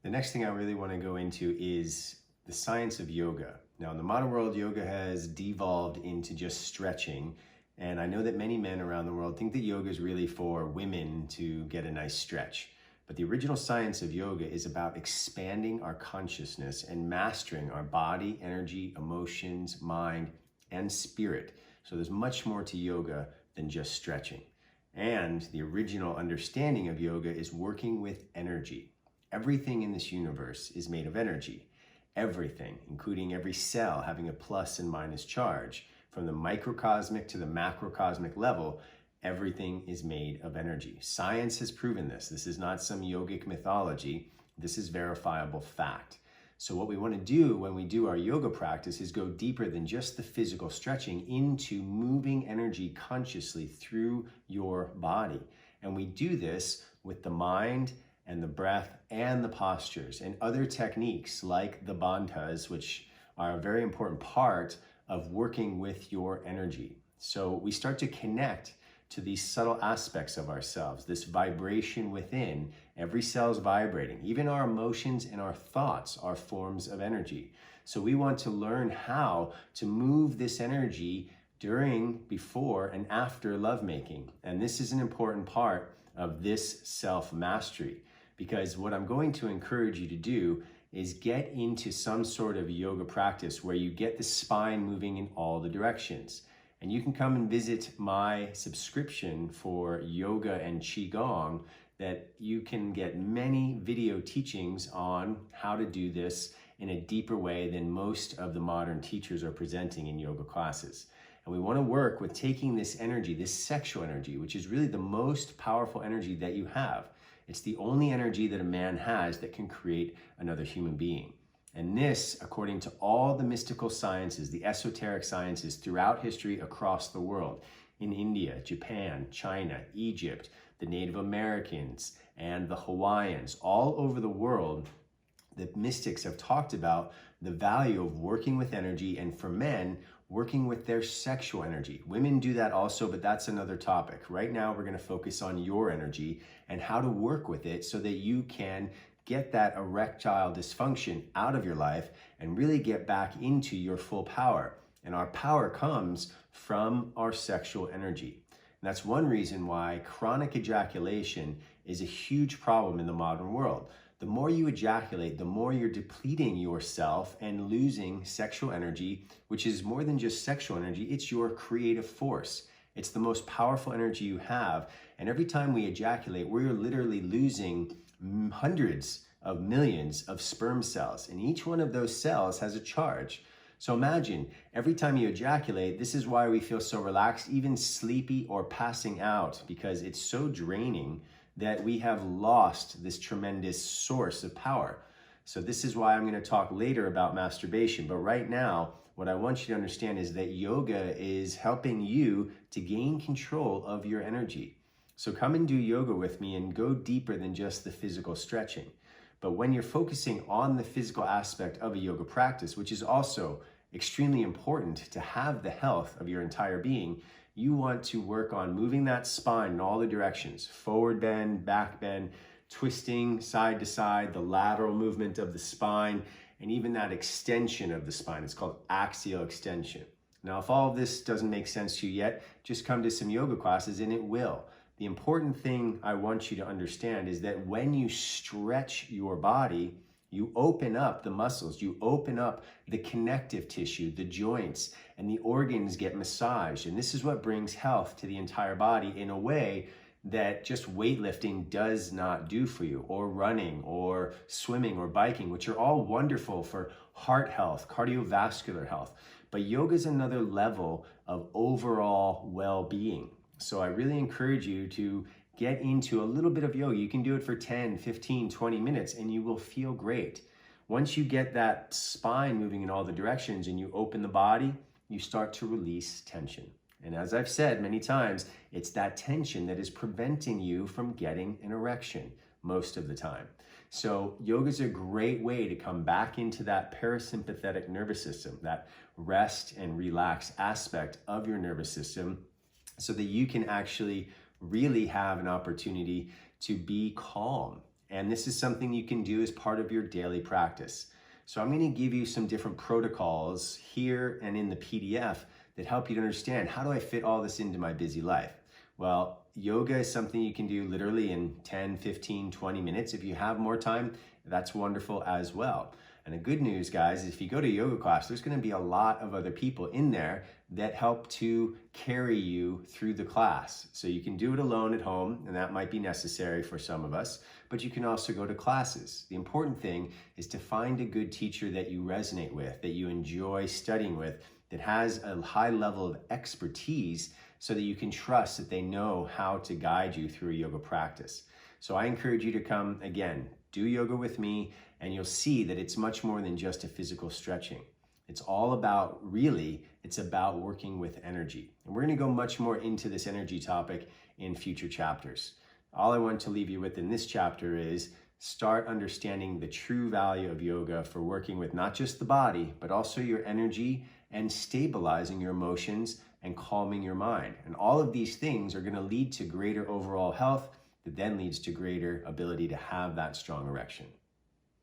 The next thing I really want to go into is the science of yoga. Now, in the modern world, yoga has devolved into just stretching. And I know that many men around the world think that yoga is really for women to get a nice stretch. But the original science of yoga is about expanding our consciousness and mastering our body, energy, emotions, mind, and spirit. So there's much more to yoga than just stretching. And the original understanding of yoga is working with energy. Everything in this universe is made of energy. Everything, including every cell having a plus and minus charge. From the microcosmic to the macrocosmic level, everything is made of energy. Science has proven this. This is not some yogic mythology. This is verifiable fact. So what we want to do when we do our yoga practice is go deeper than just the physical stretching into moving energy consciously through your body. And we do this with the mind and the breath and the postures and other techniques like the bandhas, which are a very important part of working with your energy. So we start to connect to these subtle aspects of ourselves, this vibration within. Every cell is vibrating. Even our emotions and our thoughts are forms of energy. So we want to learn how to move this energy during, before, and after lovemaking. And this is an important part of this self-mastery, because what I'm going to encourage you to do is get into some sort of yoga practice where you get the spine moving in all the directions. And you can come and visit my subscription for yoga and Qigong, that you can get many video teachings on how to do this in a deeper way than most of the modern teachers are presenting in yoga classes. And we want to work with taking this energy, this sexual energy, which is really the most powerful energy that you have. It's the only energy that a man has that can create another human being. And this, according to all the mystical sciences, the esoteric sciences throughout history across the world, in India, Japan, China, Egypt, the Native Americans, and the Hawaiians, all over the world, the mystics have talked about the value of working with energy, and for men, working with their sexual energy. Women do that also, but that's another topic. Right now, we're going to focus on your energy and how to work with it so that you can get that erectile dysfunction out of your life and really get back into your full power. And our power comes from our sexual energy. And that's one reason why chronic ejaculation is a huge problem in the modern world. The more you ejaculate, the more you're depleting yourself and losing sexual energy, which is more than just sexual energy, it's your creative force. It's the most powerful energy you have. And every time we ejaculate, we're literally losing hundreds of millions of sperm cells. And each one of those cells has a charge. So imagine every time you ejaculate, this is why we feel so relaxed, even sleepy or passing out, because it's so draining that we have lost this tremendous source of power. So this is why I'm going to talk later about masturbation. But right now, what I want you to understand is that yoga is helping you to gain control of your energy. So come and do yoga with me and go deeper than just the physical stretching. But when you're focusing on the physical aspect of a yoga practice, which is also extremely important to have the health of your entire being, you want to work on moving that spine in all the directions, forward bend, back bend, twisting side to side, the lateral movement of the spine, and even that extension of the spine. It's called axial extension. Now, if all of this doesn't make sense to you yet, just come to some yoga classes and it will. The important thing I want you to understand is that when you stretch your body, you open up the muscles, you open up the connective tissue, the joints, and the organs get massaged. And this is what brings health to the entire body in a way that just weightlifting does not do for you, or running, or swimming, or biking, which are all wonderful for heart health, cardiovascular health. But yoga is another level of overall well-being. So I really encourage you to get into a little bit of yoga. You can do it for 10, 15, 20 minutes and you will feel great. Once you get that spine moving in all the directions and you open the body, you start to release tension. And as I've said many times, it's that tension that is preventing you from getting an erection most of the time. So yoga is a great way to come back into that parasympathetic nervous system, that rest and relax aspect of your nervous system, so that you can actually really have an opportunity to be calm And this is something you can do as part of your daily practice. So I'm going to give you some different protocols here and in the PDF that help you to understand, how do I fit all this into my busy life? Well, yoga is something you can do literally in 10, 15, 20 minutes. If you have more time, that's wonderful as well. And the good news, guys, is if you go to yoga class, there's going to be a lot of other people in there that help to carry you through the class. So you can do it alone at home, and that might be necessary for some of us, but you can also go to classes. The important thing is to find a good teacher that you resonate with, that you enjoy studying with, that has a high level of expertise, so that you can trust that they know how to guide you through a yoga practice. So I encourage you to come, again, do yoga with me, and you'll see that it's much more than just a physical stretching. It's all about, really, it's about working with energy. And we're going to go much more into this energy topic in future chapters. All I want to leave you with in this chapter is start understanding the true value of yoga for working with not just the body, but also your energy and stabilizing your emotions and calming your mind. And all of these things are going to lead to greater overall health that then leads to greater ability to have that strong erection.